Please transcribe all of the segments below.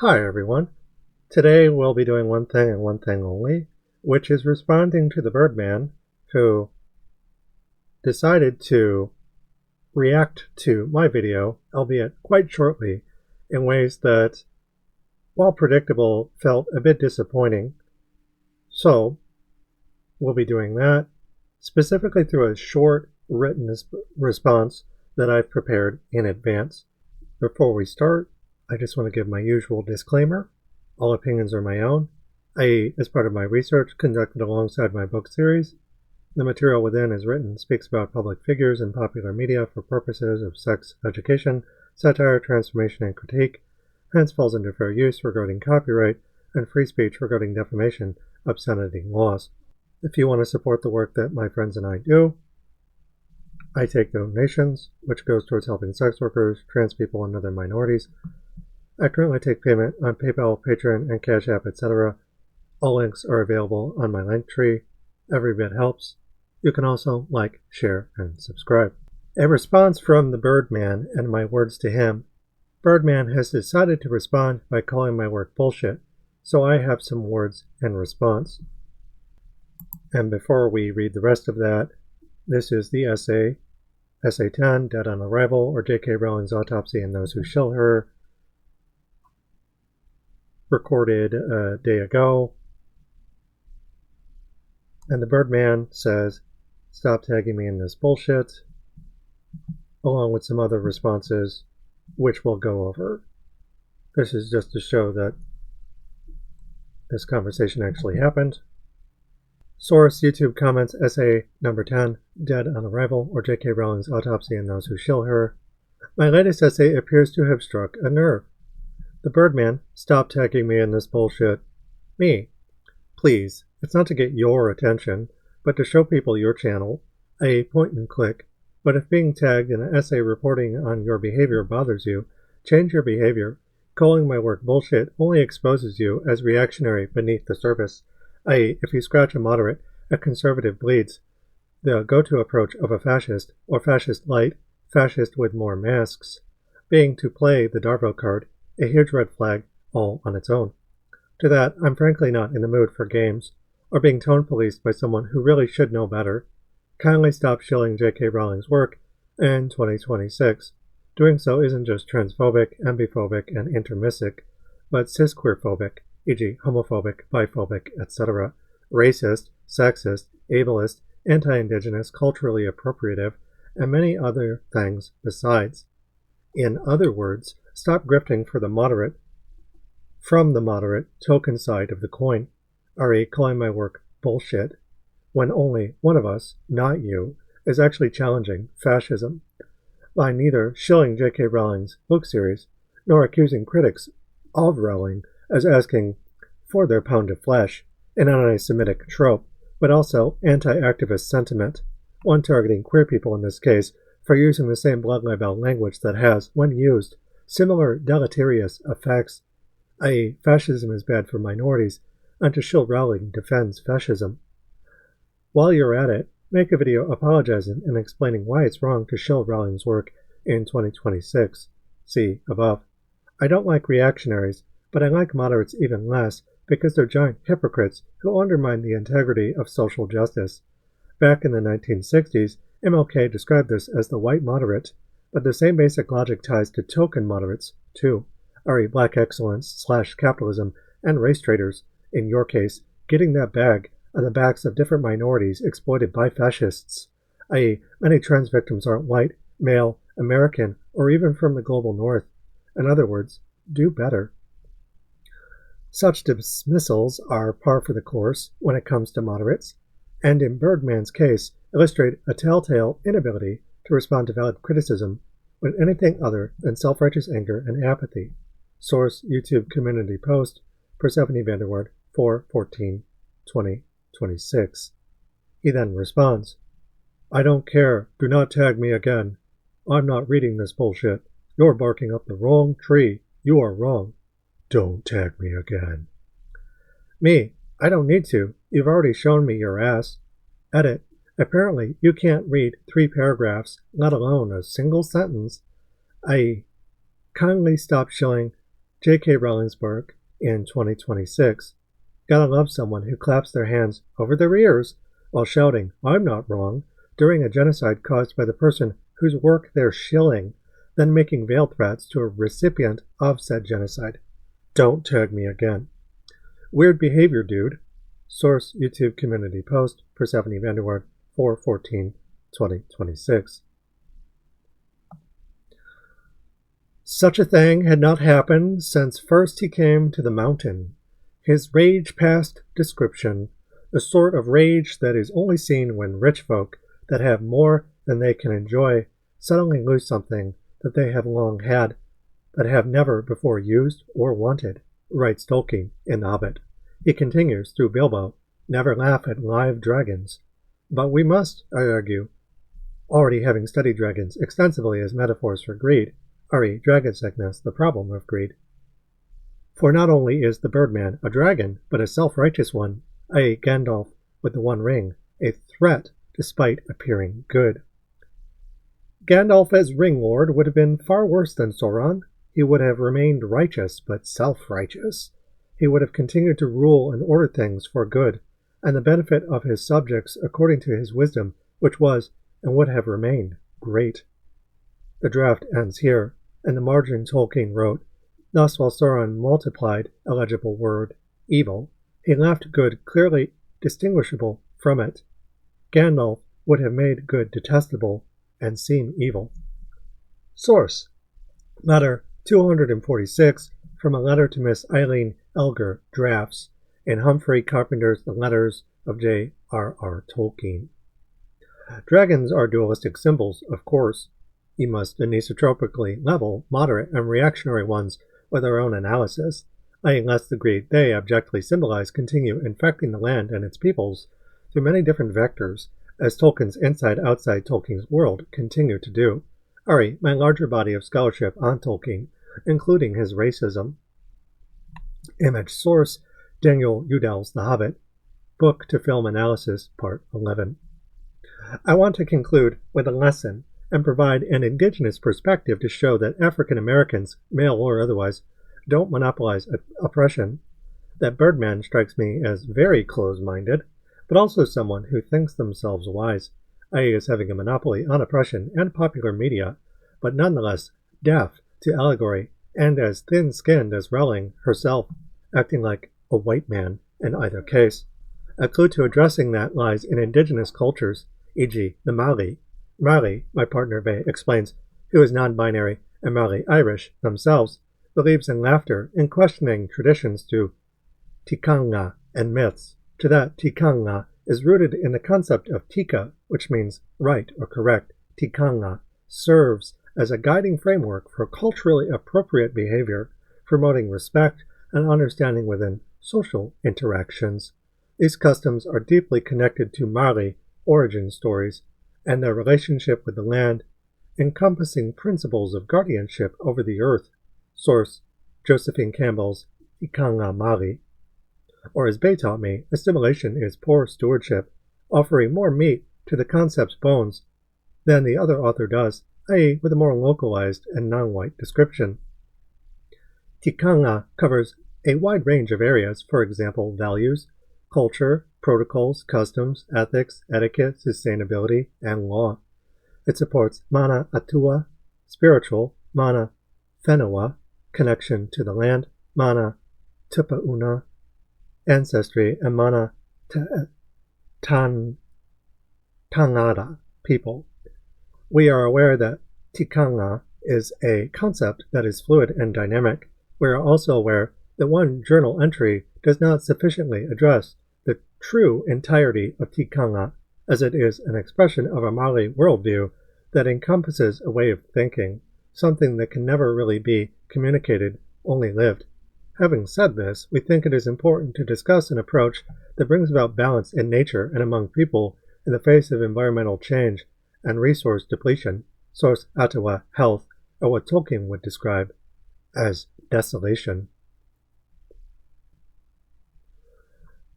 Hi everyone. Today we'll be doing one thing and one thing only, which is responding to the Birdman who decided to react to my video, albeit quite shortly, in ways that, while predictable, felt a bit disappointing. So we'll be doing that, specifically through a short written response that I've prepared in advance. Before we start, I just want to give my usual disclaimer. All opinions are my own, i.e., as part of my research conducted alongside my book series. The material within is written speaks about public figures in popular media for purposes of sex education, satire, transformation, and critique, hence falls under fair use regarding copyright and free speech regarding defamation, obscenity laws. If you want to support the work that my friends and I do, I take donations, which goes towards helping sex workers, trans people, and other minorities. I currently take payment on PayPal, Patreon, and Cash App, etc. All links are available on my Linktree. Every bit helps. You can also like, share, and subscribe. A response from the Birdman and my words to him. Birdman has decided to respond by calling my work bullshit, so I have some words in response. And before we read the rest of that, this is the essay, Essay 10, Dead on Arrival, or J.K. Rowling's Autopsy and Those Who Shill Her, recorded a day ago. And the Birdman says, stop tagging me in this bullshit, along with some other responses, which we'll go over. This is just to show that this conversation actually happened. Source, YouTube comments, essay number 10, Dead on Arrival, or J.K. Rowling's Autopsy and Those Who Shill Her. My latest essay appears to have struck a nerve. The Birdman, stop tagging me in this bullshit. Me. Please, it's not to get your attention, but to show people your channel, a point and click. But if being tagged in an essay reporting on your behavior bothers you, change your behavior. Calling my work bullshit only exposes you as reactionary beneath the surface. i.e., if you scratch a moderate, a conservative bleeds. The go-to approach of a fascist, or fascist light, fascist with more masks, being to play the Darvo card, a huge red flag, all on its own. To that, I'm frankly not in the mood for games, or being tone policed by someone who really should know better. Kindly stop shilling J.K. Rowling's work in 2026. Doing so isn't just transphobic, ambiphobic, and intermissic, but cisqueerphobic, e.g. homophobic, biphobic, etc., racist, sexist, ableist, anti-Indigenous, culturally appropriative, and many other things besides. In other words, stop grifting for the moderate, from the moderate token side of the coin, i.e. calling my work bullshit, when only one of us, not you, is actually challenging fascism, by neither shilling J.K. Rowling's book series, nor accusing critics of Rowling as asking for their pound of flesh, an anti-Semitic trope, but also anti-activist sentiment, one targeting queer people in this case for using the same blood libel language that has, when used, similar deleterious effects, i.e. fascism is bad for minorities, and to shill Rowling defends fascism. While you're at it, make a video apologizing and explaining why it's wrong to shill Rowling's work in 2026. See above. I don't like reactionaries, but I like moderates even less because they're giant hypocrites who undermine the integrity of social justice. Back in the 1960s, MLK described this as the white moderate, but the same basic logic ties to token moderates, too, i.e. black excellence / capitalism and race traders, in your case, getting that bag on the backs of different minorities exploited by fascists, i.e. many trans victims aren't white, male, American, or even from the global north. In other words, do better. Such dismissals are par for the course when it comes to moderates, and in Birdman's case, illustrate a telltale inability to respond to valid criticism with anything other than self-righteous anger and apathy. Source, YouTube community post, Persephone Vanderwaard, 4/14/2026. He then responds, I don't care. Do not tag me again. I'm not reading this bullshit. You're barking up the wrong tree. You are wrong. Don't tag me again. Me, I don't need to. You've already shown me your ass. Edit. Apparently, you can't read 3 paragraphs, let alone a single sentence. I kindly stop shilling J.K. Rowling's work in 2026. Gotta love someone who claps their hands over their ears while shouting, "I'm not wrong," during a genocide caused by the person whose work they're shilling, then making veiled threats to a recipient of said genocide. Don't tag me again. Weird behavior, dude. Source: YouTube community post, Persephone Vanderward, 4/14/2026. Such a thing had not happened since first he came to the mountain. His rage past description, the sort of rage that is only seen when rich folk that have more than they can enjoy suddenly lose something that they have long had, but have never before used or wanted, writes Tolkien in The Hobbit. He continues through Bilbo, never laugh at live dragons. But we must, I argue, already having studied dragons extensively as metaphors for greed, re dragon sickness, the problem of greed. For not only is the Birdman a dragon, but a self-righteous one, i.e. Gandalf with the One Ring, a threat despite appearing good. Gandalf as Ring Lord would have been far worse than Sauron. He would have remained righteous, but self-righteous. He would have continued to rule and order things for good, and the benefit of his subjects according to his wisdom, which was, and would have remained, great. The draft ends here, and the margin Tolkien wrote, thus while Sauron multiplied a legible word, evil, he left good clearly distinguishable from it. Gandalf would have made good detestable and seem evil. Source: Letter 246 from a letter to Miss Eileen Elgar, drafts, in Humphrey Carpenter's The Letters of J.R.R. Tolkien. Dragons are dualistic symbols, of course. You must anisotropically level moderate and reactionary ones with our own analysis, i.e. lest the greed they objectively symbolize continue infecting the land and its peoples through many different vectors, as Tolkien's inside-outside Tolkien's world continue to do, re my larger body of scholarship on Tolkien, including his racism. Image source: Daniel Udell's The Hobbit, Book to Film Analysis, Part 11. I want to conclude with a lesson and provide an Indigenous perspective to show that African Americans, male or otherwise, don't monopolize oppression. That Birdman strikes me as very close-minded, but also someone who thinks themselves wise, i.e. as having a monopoly on oppression and popular media, but nonetheless deaf to allegory and as thin-skinned as Rowling herself, acting like a white man in either case. A clue to addressing that lies in Indigenous cultures, e.g. the Māori. Māori, my partner Vey explains, who is non-binary and Māori Irish themselves, believes in laughter and questioning traditions through tikanga and myths. To that, tikanga is rooted in the concept of tika, which means right or correct. Tikanga serves as a guiding framework for culturally appropriate behavior, promoting respect and understanding within social interactions. These customs are deeply connected to Māori origin stories and their relationship with the land, encompassing principles of guardianship over the earth. Source: Josephine Campbell's Tikanga Māori. Or as Bay taught me, assimilation is poor stewardship, offering more meat to the concept's bones than the other author does, i.e. with a more localized and non-white description. Tikanga covers a wide range of areas, for example, values, culture, protocols, customs, ethics, etiquette, sustainability, and law. It supports mana atua, spiritual, mana whenua, connection to the land, mana tupauna, ancestry, and mana tangata, people. We are aware that tikanga is a concept that is fluid and dynamic. We are also aware that one journal entry does not sufficiently address the true entirety of tikanga, as it is an expression of a Māori worldview that encompasses a way of thinking, something that can never really be communicated, only lived. Having said this, we think it is important to discuss an approach that brings about balance in nature and among people in the face of environmental change and resource depletion, source Ottawa health, or what Tolkien would describe as desolation.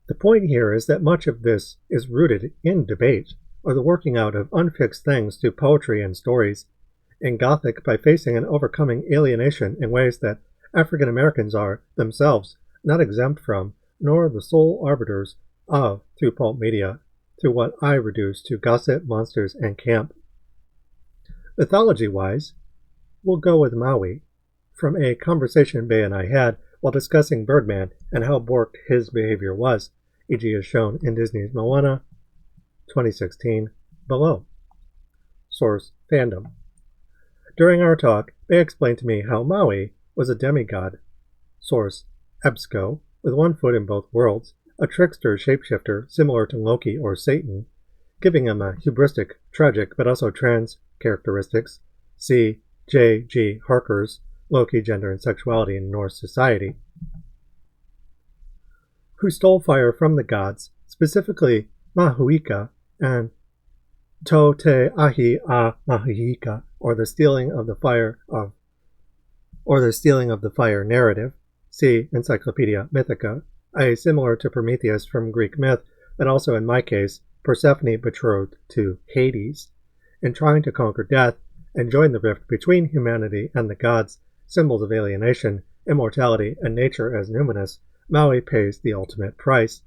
The point here is that much of this is rooted in debate, or the working out of unfixed things through poetry and stories. In Gothic, by facing and overcoming alienation in ways that African Americans are, themselves, not exempt from, nor the sole arbiters of, through pulp media, through what I reduce to gossip, monsters, and camp. Mythology-wise, we'll go with Maui, from a conversation Bay and I had while discussing Birdman and how borked his behavior was, e.g. as shown in Disney's Moana 2016, below. Source: Fandom. During our talk, Bay explained to me how Maui was a demigod. Source: EBSCO, with one foot in both worlds, a trickster shapeshifter similar to Loki or Satan, giving him a hubristic, tragic, but also trans characteristics. See J. G. Harker's Loki, Gender, and Sexuality in Norse Society. Who stole fire from the gods, specifically Mahuika and To Te Ahi a Mahuika, or the stealing of the fire narrative. See Encyclopedia Mythica, similar to Prometheus from Greek myth, but also in my case, Persephone betrothed to Hades. In trying to conquer death and join the rift between humanity and the gods, symbols of alienation, immortality, and nature as numinous, Maui pays the ultimate price.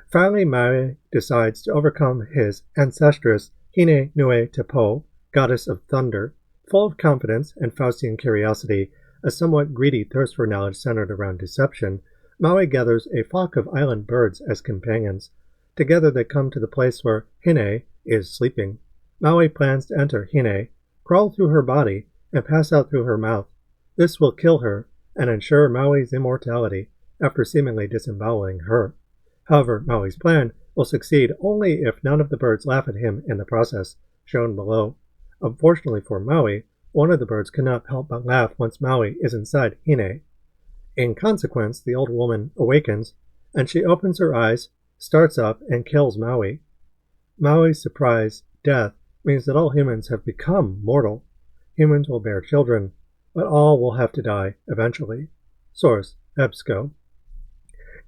Finally, Maui decides to overcome his ancestress Hine Nue Te Po, goddess of thunder. Full of confidence and Faustian curiosity, a somewhat greedy thirst for knowledge centered around deception, Maui gathers a flock of island birds as companions. Together they come to the place where Hine is sleeping. Maui plans to enter Hine, crawl through her body, and pass out through her mouth. This will kill her and ensure Maui's immortality after seemingly disemboweling her. However, Maui's plan will succeed only if none of the birds laugh at him in the process, shown below. Unfortunately for Maui, one of the birds cannot help but laugh once Maui is inside Hine. In consequence, the old woman awakens, and she opens her eyes, starts up, and kills Maui. Maui's surprise death means that all humans have become mortal. Humans will bear children, but all will have to die eventually. Source: EBSCO.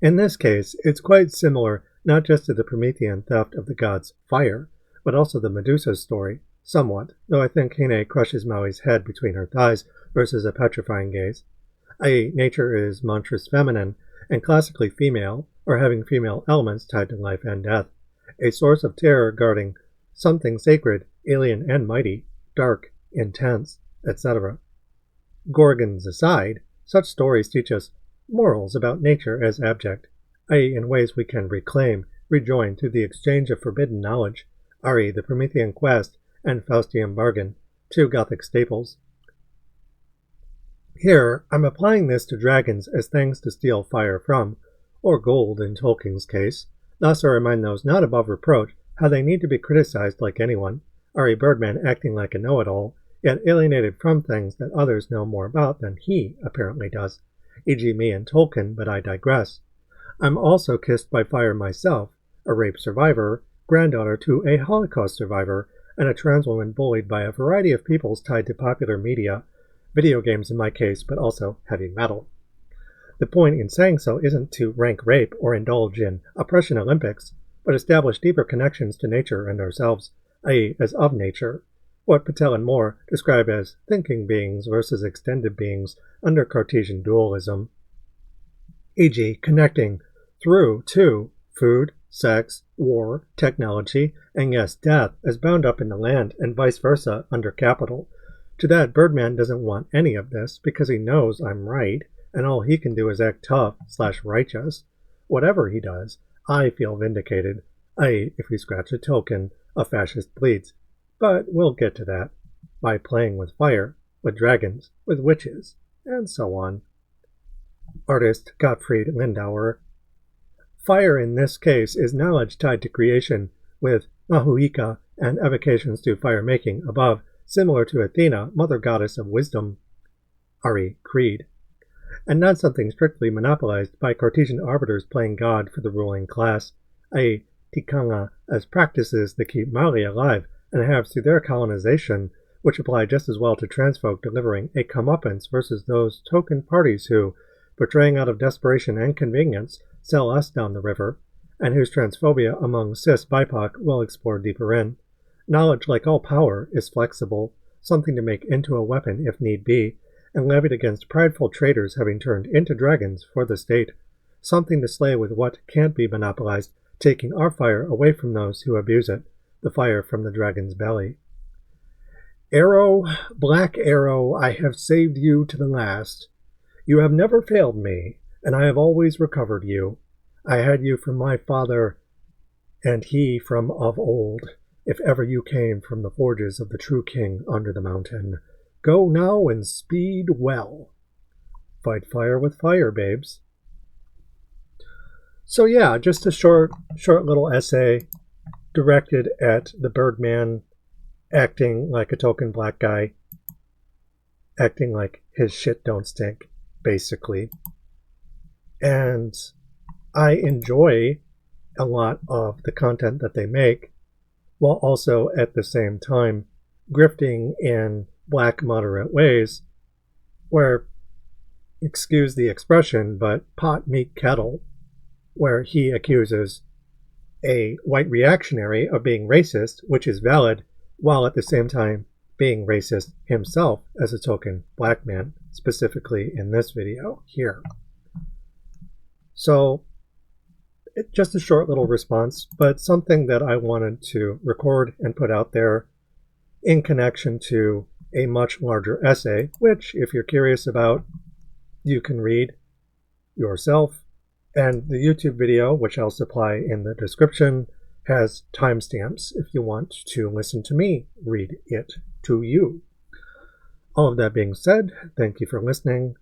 In this case, it's quite similar not just to the Promethean theft of the god's fire, but also the Medusa story, somewhat, though I think Hine crushes Maui's head between her thighs versus a petrifying gaze. i.e., nature is monstrous feminine and classically female, or having female elements tied to life and death, a source of terror guarding something sacred, alien and mighty, dark, intense, etc. Gorgons aside, such stories teach us morals about nature as abject, i.e. in ways we can reclaim, rejoin through the exchange of forbidden knowledge, re. the Promethean quest and Faustian bargain, two Gothic staples. Here, I'm applying this to dragons as things to steal fire from, or gold in Tolkien's case. Thus I remind those not above reproach how they need to be criticized like anyone, Th3 Birdman acting like a know-it-all, yet alienated from things that others know more about than he apparently does, e.g. me and Tolkien, but I digress. I'm also kissed by fire myself, a rape survivor, granddaughter to a Holocaust survivor, and a trans woman bullied by a variety of peoples tied to popular media, video games in my case, but also heavy metal. The point in saying so isn't to rank rape or indulge in oppression Olympics, but establish deeper connections to nature and ourselves, i.e. as of nature, what Patel and Moore describe as thinking beings versus extended beings under Cartesian dualism, e.g. connecting through to food, sex, war, technology, and yes, death as bound up in the land and vice versa under capital. To that, Birdman doesn't want any of this because he knows I'm right, and all he can do is act tough/righteous. Whatever he does, I feel vindicated, i.e. if we scratch a token, a fascist bleeds. But we'll get to that, by playing with fire, with dragons, with witches, and so on. Artist Gottfried Lindauer. Fire in this case is knowledge tied to creation, with Mahuika and evocations to fire-making above, similar to Athena, mother goddess of wisdom, Ari Creed, and not something strictly monopolized by Cartesian arbiters playing God for the ruling class, i.e. tikanga, as practices that keep Maui alive and have through their colonization, which apply just as well to transfolk delivering a comeuppance versus those token parties who, portraying out of desperation and convenience, sell us down the river, and whose transphobia among cis BIPOC we'll explore deeper in. Knowledge, like all power, is flexible, something to make into a weapon if need be, and levied against prideful traitors having turned into dragons for the state, something to slay with what can't be monopolized, taking our fire away from those who abuse it, the fire from the dragon's belly. Arrow, black arrow, I have saved you to the last. You have never failed me, and I have always recovered you. I had you from my father, and he from of old, if ever you came from the forges of the true king under the mountain. Go now and speed well. Fight fire with fire, babes. So yeah, just a short little essay directed at the Birdman acting like a token black guy, acting like his shit don't stink, basically. And I enjoy a lot of the content that they make, while also at the same time grifting in black moderate ways where, excuse the expression, but pot meet kettle, where he accuses a white reactionary of being racist, which is valid, while at the same time being racist himself as a token black man, specifically in this video here. So just a short little response, but something that I wanted to record and put out there in connection to a much larger essay, which, if you're curious about, you can read yourself. And the YouTube video, which I'll supply in the description, has timestamps if you want to listen to me read it to you. All of that being said, thank you for listening.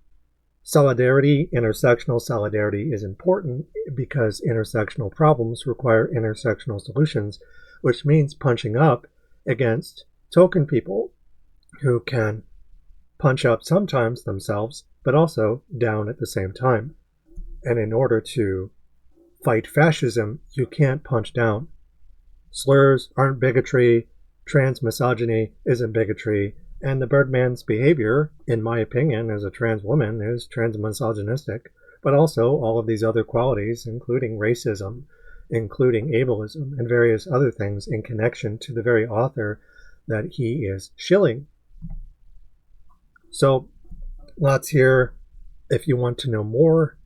Solidarity, intersectional solidarity, is important because intersectional problems require intersectional solutions, which means punching up against token people who can punch up sometimes themselves, but also down at the same time. And in order to fight fascism, you can't punch down. Slurs aren't bigotry, trans misogyny isn't bigotry, and the Birdman's behavior, in my opinion, as a trans woman, is trans misogynistic, but also all of these other qualities, including racism, including ableism, and various other things in connection to the very author that he is shilling. So, lots here. If you want to know more,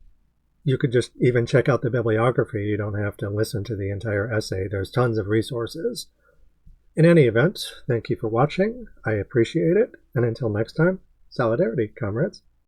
you could just even check out the bibliography. You don't have to listen to the entire essay. There's tons of resources. In any event, thank you for watching. I appreciate it. And until next time, solidarity, comrades.